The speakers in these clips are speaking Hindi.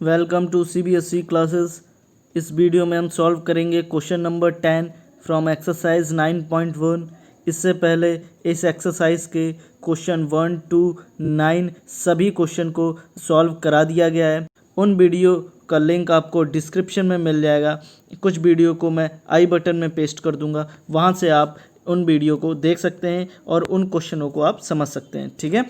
वेलकम टू CBSE क्लासेस। इस वीडियो में हम सॉल्व करेंगे क्वेश्चन नंबर 10 फ्रॉम एक्सरसाइज 9.1। इससे पहले इस एक्सरसाइज के क्वेश्चन 1 to 9 सभी क्वेश्चन को सॉल्व करा दिया गया है। उन वीडियो का लिंक आपको डिस्क्रिप्शन में मिल जाएगा। कुछ वीडियो को मैं आई बटन में पेस्ट कर दूंगा, वहाँ से आप उन वीडियो को देख सकते हैं और उन क्वेश्चनों को आप समझ सकते हैं। ठीक है।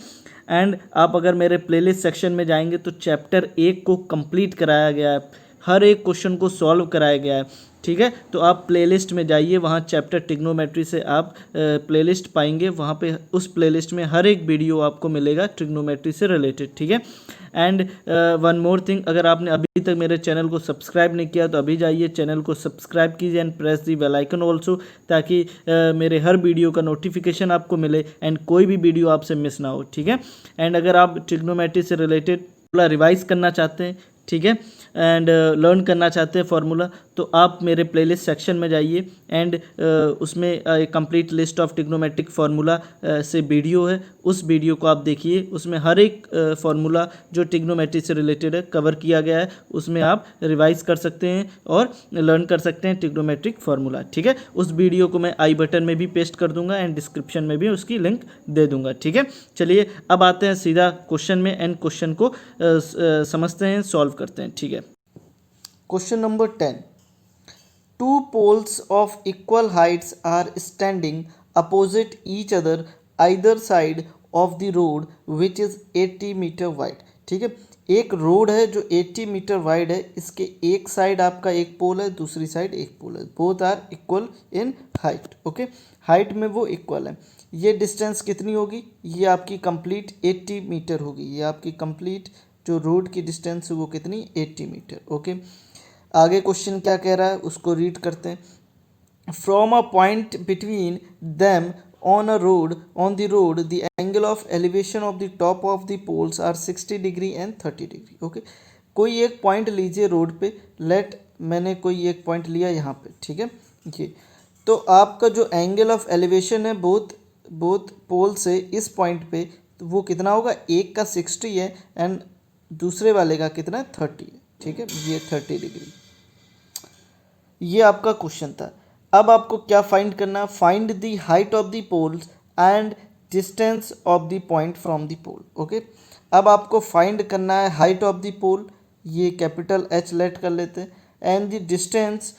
एंड आप अगर मेरे प्लेलिस्ट सेक्शन में जाएंगे तो चैप्टर 1 को कंप्लीट कराया गया है, हर एक क्वेश्चन को सॉल्व कराया गया है। ठीक है, तो आप प्लेलिस्ट में जाइए, वहाँ चैप्टर ट्रिग्नोमेट्री से आप प्लेलिस्ट पाएंगे, वहाँ पे उस प्लेलिस्ट में हर एक वीडियो आपको मिलेगा ट्रिग्नोमेट्री से रिलेटेड। ठीक है। एंड वन मोर थिंग, अगर आपने अभी तक मेरे चैनल को सब्सक्राइब नहीं किया तो अभी जाइए चैनल को सब्सक्राइब कीजिए and press the bell icon also, ताकि मेरे हर वीडियो का नोटिफिकेशन आपको मिले एंड कोई भी वीडियो आपसे मिस ना हो। ठीक है। एंड अगर आप ट्रिग्नोमेट्री से रिलेटेड पूरा रिवाइज करना चाहते हैं, ठीक है, एंड लर्न करना चाहते हैं फार्मूला, तो आप मेरे प्लेलिस्ट सेक्शन में जाइए एंड उसमें complete list of trigonometric formula से वीडियो है, उस वीडियो को आप देखिए। उसमें हर एक फार्मूला जो ट्रिग्नोमेट्री से रिलेटेड है कवर किया गया है, उसमें आप रिवाइज कर सकते हैं और लर्न कर सकते हैं ट्रिग्नोमेट्रिक फार्मूला। ठीक है, उस वीडियो को मैं आई बटन में भी पेस्ट कर दूंगा एंड डिस्क्रिप्शन में भी उसकी लिंक दे दूंगा। ठीक है, चलिए अब आते हैं सीधा क्वेश्चन में एंड क्वेश्चन को समझते हैं, सॉल्व करते हैं। ठीक है, question number 10। Two poles of equal heights are standing opposite each other either side of the road which is 80 meter wide. ठीक है, एक रोड है जो 80 मीटर वाइड है, इसके एक साइड आपका एक पोल है, दूसरी साइड एक पोल है, both are equal in height. Okay, height में वो इक्वल है। ये डिस्टेंस कितनी होगी? ये आपकी कंप्लीट 80 मीटर होगी। ये आपकी कंप्लीट जो रोड की डिस्टेंस है वो कितनी? 80 मीटर। ओके, आगे क्वेश्चन क्या कह रहा है उसको रीड करते हैं। From a point between them on a road on the road the angle of elevation of the top of the poles are 60 degree and 30 degree. Okay, कोई एक पॉइंट लीजिए रोड पे। मैंने कोई एक पॉइंट लिया यहाँ पे। ठीक है, ये तो आपका जो एंगल ऑफ एलिवेशन है बोथ पोल से इस पॉइंट पे, तो वो कितना होगा? एक का 60 है एंड दूसरे वाले का कितना है? 30 है। ठीक है, ये 30 डिग्री। ये आपका क्वेश्चन था। अब आपको क्या फाइंड करना? Find the height of the poles and distance of the point from the pole. Okay, अब आपको फाइंड करना है हाइट ऑफ द पोल, ये कैपिटल H लेट कर लेते हैं, एंड द डिस्टेंस,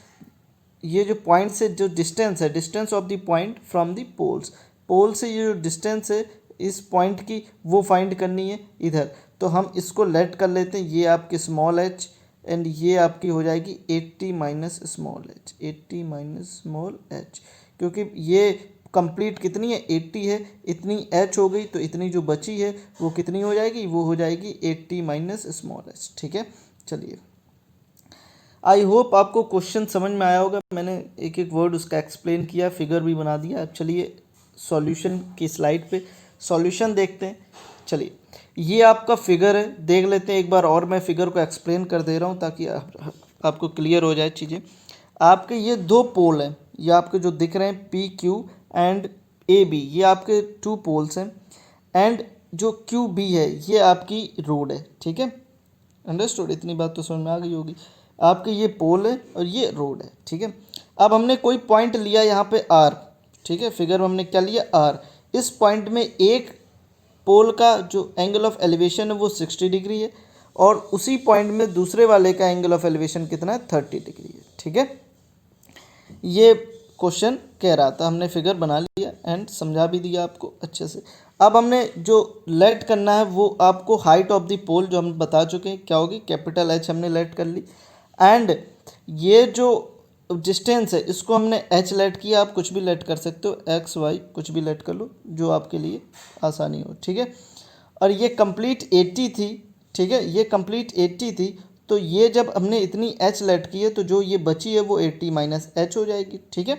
ये जो पॉइंट से जो डिस्टेंस है, distance of the point from the poles, pole से ये जो डिस्टेंस है इस पॉइंट की वो फाइंड करनी है इधर। तो हम इसको लेट कर लेते हैं, ये आपकी स्मॉल h एंड ये आपकी हो जाएगी 80 minus small h, 80 minus small h, क्योंकि ये कंप्लीट कितनी है? 80 है, इतनी h हो गई, तो इतनी जो बची है वो कितनी हो जाएगी? वो हो जाएगी 80 माइनस स्मॉल h। ठीक है, चलिए, आई होप आपको क्वेश्चन समझ में आया होगा। मैंने एक एक वर्ड उसका एक्सप्लेन किया, फिगर भी बना दिया। अब चलिए सॉल्यूशन की स्लाइड पे सॉल्यूशन देखते हैं। चलिए, ये आपका फिगर है, देख लेते हैं एक बार और। मैं फिगर को एक्सप्लेन कर दे रहा हूँ ताकि आपको क्लियर हो जाए चीज़ें। आपके ये दो पोल हैं, ये आपके जो दिख रहे हैं PQ एंड AB, ये आपके 2 पोल्स हैं एंड जो QB है ये आपकी रोड है। ठीक है, अंडरस्टूड? इतनी बात तो समझ में आ गई होगी। आपके ये पोल है और ये रोड है। ठीक है, अब हमने कोई पॉइंट लिया यहाँ पे R। ठीक है, फिगर में हमने क्या लिया? R। इस पॉइंट में एक पोल का जो एंगल ऑफ एलिवेशन है वो 60 डिग्री है और उसी पॉइंट में दूसरे वाले का एंगल ऑफ एलिवेशन कितना है? 30 डिग्री है। ठीक है, ये क्वेश्चन कह रहा था, हमने फिगर बना लिया एंड समझा भी दिया आपको अच्छे से। अब हमने जो लेट करना है वो आपको हाइट ऑफ द पोल, जो हम बता चुके हैं क्या होगी, कैपिटल H हमने लेट कर ली, एंड ये जो डिस्टेंस है इसको हमने H लेट किया। आप कुछ भी लेट कर सकते हो, X Y कुछ भी लेट कर लो जो आपके लिए आसानी हो। ठीक है, और ये कंप्लीट 80 थी। ठीक है, ये कंप्लीट 80 थी, तो ये जब हमने इतनी H लेट की है तो जो ये बची है वो 80 माइनस H हो जाएगी। ठीक है,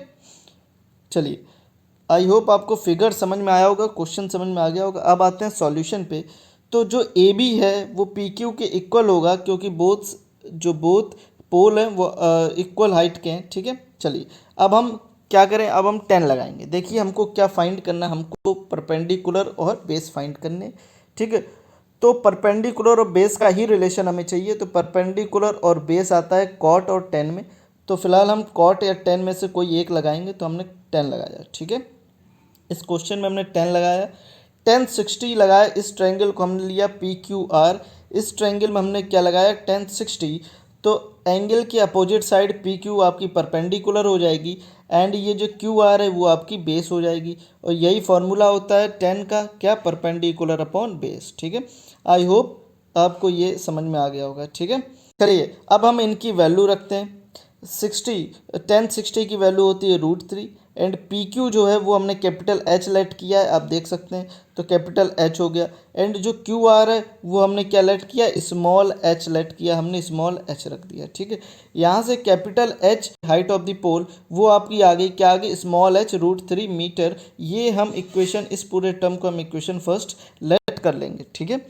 चलिए, आई होप आपको फिगर समझ में आया होगा, क्वेश्चन समझ में आ गया होगा। अब आते हैं सॉल्यूशन पे। तो जो AB है वो PQ के इक्वल होगा, क्योंकि बोथ पोल हैं वो इक्वल हाइट के हैं। ठीक है, चलिए, अब हम क्या करें? अब हम 10 लगाएंगे। देखिए हमको क्या फाइंड करना है, हमको परपेंडिकुलर और बेस फाइंड करने। ठीक है, तो परपेंडिकुलर और बेस का ही रिलेशन हमें चाहिए। तो परपेंडिकुलर और बेस आता है कॉट और टेन में। तो फिलहाल हम कॉट या टेन में से कोई एक लगाएंगे, तो हमने 10 लगाया, ठीक है। इस क्वेश्चन में हमने 10 लगाया, 1060 लगाया। इस ट्रायंगल को हमने लिया पी क्यू आर, इस ट्रायंगल में हमने क्या लगाया 1060। तो एंगल की अपोजिट साइड पी क्यू आपकी परपेंडिकुलर हो जाएगी एंड ये जो क्यू आर है वो आपकी बेस हो जाएगी। और यही फॉर्मूला होता है 10 का, क्या, परपेंडिकुलर अपॉन बेस, ठीक है। आई होप आपको ये समझ में आ गया होगा, ठीक है। चलिए अब हम इनकी वैल्यू रखते हैं। 1060 की वैल्यू होती है √3 एंड पी क्यू जो है वो हमने कैपिटल एच लेट किया है, आप देख सकते हैं, तो कैपिटल एच हो गया। एंड जो क्यू आर है वो हमने क्या लेट किया, स्मॉल एच लेट किया, हमने स्मॉल एच रख दिया, ठीक है। यहाँ से capital H height of the pole वो आपकी आ गई, क्या आ गई, स्मॉल एच √3 मीटर। ये हम इक्वेशन, इस पूरे टर्म को हम इक्वेशन फर्स्ट लेट कर लेंगे, ठीक है।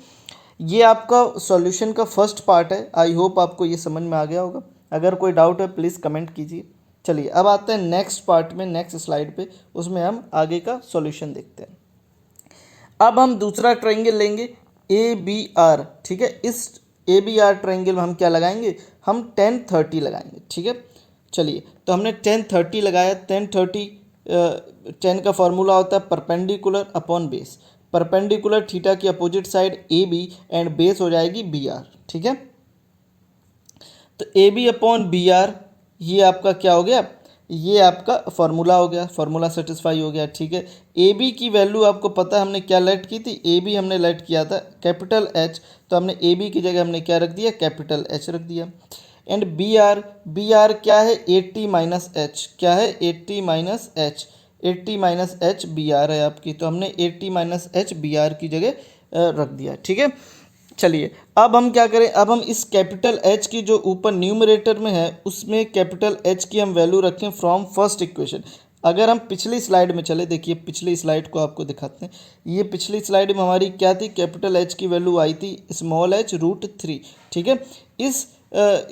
ये आपका सॉल्यूशन का फर्स्ट पार्ट है। आई होप आपको ये समझ में आ गया होगा। अगर कोई डाउट है प्लीज़ कमेंट कीजिए। चलिए अब आते हैं नेक्स्ट पार्ट में, नेक्स्ट स्लाइड पे, उसमें हम आगे का सॉल्यूशन देखते हैं। अब हम दूसरा ट्रायंगल लेंगे ए बी आर, ठीक है। इस ए बी आर ट्रायंगल में हम क्या लगाएंगे, हम 1030 लगाएंगे, ठीक है। चलिए तो हमने 1030 लगाया। 10 का फॉर्मूला होता है perpendicular upon base. Perpendicular theta की opposite side A B and base हो जाएगी बी आर, ठीक है। तो A B upon B R ये आपका क्या हो गया, ये आपका फॉर्मूला हो गया, फॉर्मूला सेटिस्फाई हो गया, ठीक है। ए बी की वैल्यू आपको पता है हमने क्या लेट की थी, ए बी हमने लेट किया था कैपिटल एच, तो हमने ए बी की जगह हमने क्या रख दिया, कैपिटल एच रख दिया। एंड बी आर क्या है, 80 माइनस एच, क्या है 80 minus h, 80 minus h b r है आपकी, तो हमने 80 माइनस एच बी आर की जगह रख दिया, ठीक है। चलिए अब हम क्या करें, अब हम इस कैपिटल एच की जो ऊपर न्यूमरेटर में है उसमें कैपिटल एच की हम वैल्यू रखें फ्रॉम फर्स्ट इक्वेशन। अगर हम पिछली स्लाइड में चले, देखिए पिछली स्लाइड को आपको दिखाते हैं। ये पिछली स्लाइड में हमारी क्या थी, कैपिटल एच की वैल्यू आई थी स्मॉल एच √3, ठीक है।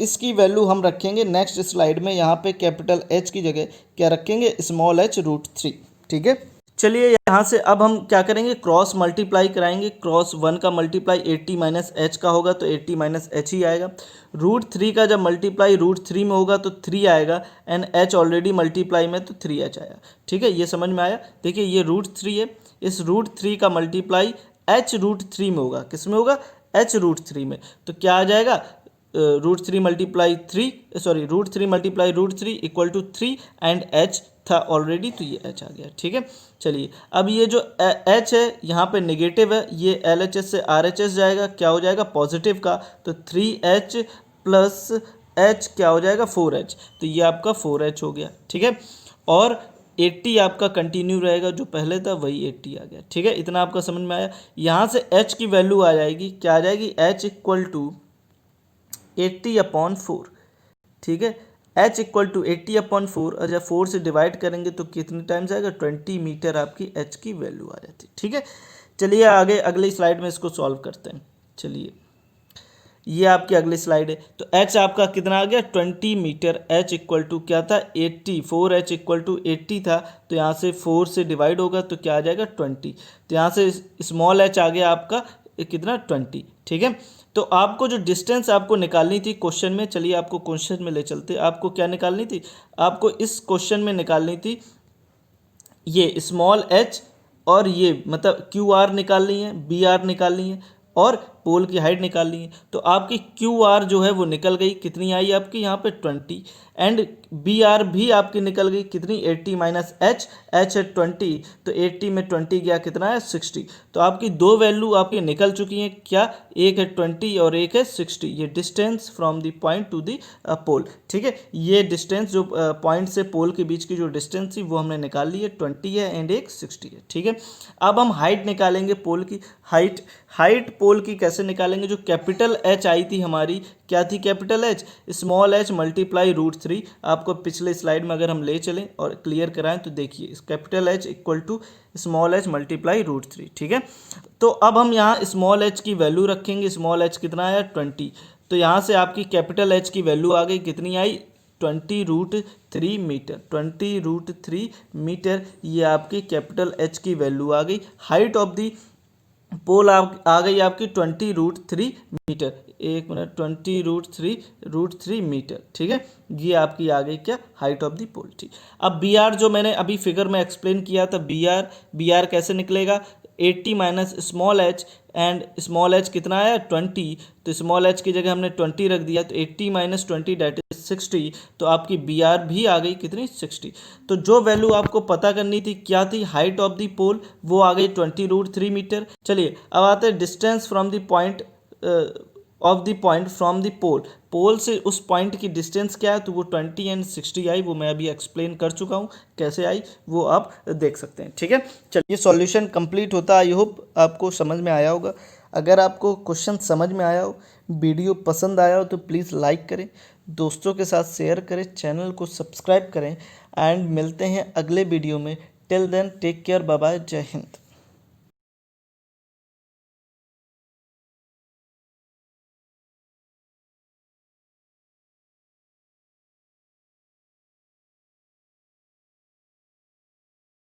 इसकी वैल्यू हम रखेंगे नेक्स्ट स्लाइड में, यहाँ पे कैपिटल एच की जगह क्या रखेंगे, स्मॉल एच √3, ठीक है। चलिए यहाँ से अब हम क्या करेंगे, क्रॉस मल्टीप्लाई कराएंगे। क्रॉस 1 का मल्टीप्लाई 80 माइनस एच का होगा तो 80 माइनस एच ही आएगा। √3 का जब मल्टीप्लाई √3 में होगा तो 3 आएगा एंड एच ऑलरेडी मल्टीप्लाई में तो 3h आया, ठीक है। ये समझ में आया। देखिए ये √3 है, इस √3 का मल्टीप्लाई h √3 में होगा, किस में होगा, h √3 में, तो क्या आ जाएगा, √3 multiply 3, sorry √3 multiply √3 equal to 3 and h था ऑलरेडी, तो ये h आ गया, ठीक है। चलिए अब ये जो h है यहाँ पे नेगेटिव है, ये LHS से RHS जाएगा, क्या हो जाएगा, पॉजिटिव का, तो 3h प्लस h क्या हो जाएगा, 4h, तो ये आपका 4h हो गया, ठीक है। और 80 आपका कंटिन्यू रहेगा, जो पहले था वही 80 आ गया, ठीक है। इतना आपका समझ में आया। यहाँ से h की वैल्यू आ जाएगी, क्या आ जाएगी, h इक्वल टू 80/4, ठीक है। h इक्वल टू 80/4, अच्छा 4 से डिवाइड करेंगे तो कितने टाइम्स आएगा, 20 मीटर आपकी h की वैल्यू आ जाती है, ठीक है। चलिए आगे अगली स्लाइड में इसको सॉल्व करते हैं। चलिए ये आपकी अगली स्लाइड है। तो h आपका कितना आ गया, 20 मीटर। h इक्वल टू क्या था, 80, 4h इक्वल टू 80 था, तो यहाँ से 4 से डिवाइड होगा तो क्या आ जाएगा, 20, तो यहाँ से स्मॉल h आ गया आपका कितना, 20, ठीक है। तो आपको जो डिस्टेंस आपको निकालनी थी क्वेश्चन में, चलिए आपको क्वेश्चन में ले चलते। आपको क्या निकालनी थी, आपको इस क्वेश्चन में निकालनी थी ये स्मॉल h और ये मतलब क्यू आर निकालनी है, बी आर निकालनी है और पोल की हाइट निकालनी है। तो आपकी क्यू आर जो है वो निकल गई, कितनी आई आपकी यहाँ पे 20, एंड बी आर भी आपकी निकल गई, कितनी, 80 माइनस एच, एच है 20, तो 80 में 20 गया, कितना है, 60। तो आपकी दो वैल्यू आपकी निकल चुकी हैं, क्या, एक है 20 और एक है 60। ये distance from the point to the pole, ठीक है। ये डिस्टेंस जो पॉइंट से पोल के बीच की जो डिस्टेंस थी वो हमने निकाल ली है, 20 है एंड एक 60 है, ठीक है। अब हम हाइट निकालेंगे, पोल की हाइट पोल की कैसे निकालेंगे, जो कैपिटल एच आई थी हमारी, क्या थी capital H, small h multiply √3। आपको पिछले स्लाइड में अगर हम ले चलें और क्लियर कराएं तो देखिए capital h equal to small h multiply √3, ठीक है। तो अब हम यहाँ स्मॉल एच की वैल्यू रखेंगे, स्मॉल एच कितना आया, 20, तो यहाँ से आपकी कैपिटल एच की वैल्यू आ गई, कितनी आई, 20√3 मीटर, 20√3 मीटर, ये आपकी कैपिटल एच की वैल्यू आ गई। हाइट ऑफ दी पोल आ गई आपकी 20√3 मीटर। एक मिनट, 20√3 मीटर, ठीक है। ये आपकी आ गई क्या, हाइट ऑफ द पोल, ठीक। अब बी आर जो मैंने अभी फिगर में एक्सप्लेन किया था, बी आर कैसे निकलेगा, 80 minus small H, and small h कितना आया 20, तो स्मॉल एच की जगह हमने 20 रख दिया, तो 80 माइनस 20 दैट इज 60, तो आपकी बी आर भी आ गई कितनी 60। तो जो वैल्यू आपको पता करनी थी क्या थी, हाइट ऑफ द पोल, वो आ गई 20√3 मीटर। चलिए अब आते हैं distance from the point of the point from the pole, pole से उस पॉइंट की डिस्टेंस क्या है, तो वो 20 एंड 60 आई, वो मैं अभी एक्सप्लेन कर चुका हूँ कैसे आई, वो आप देख सकते हैं, ठीक है। चलिए सॉल्यूशन कंप्लीट होता, आई होप आपको समझ में आया होगा। अगर आपको क्वेश्चन समझ में आया हो, वीडियो पसंद आया हो, तो प्लीज़ लाइक करें, दोस्तों के साथ शेयर करें, चैनल को सब्सक्राइब करें, एंड मिलते हैं अगले वीडियो में। Till then take care, bye bye, जय हिंद।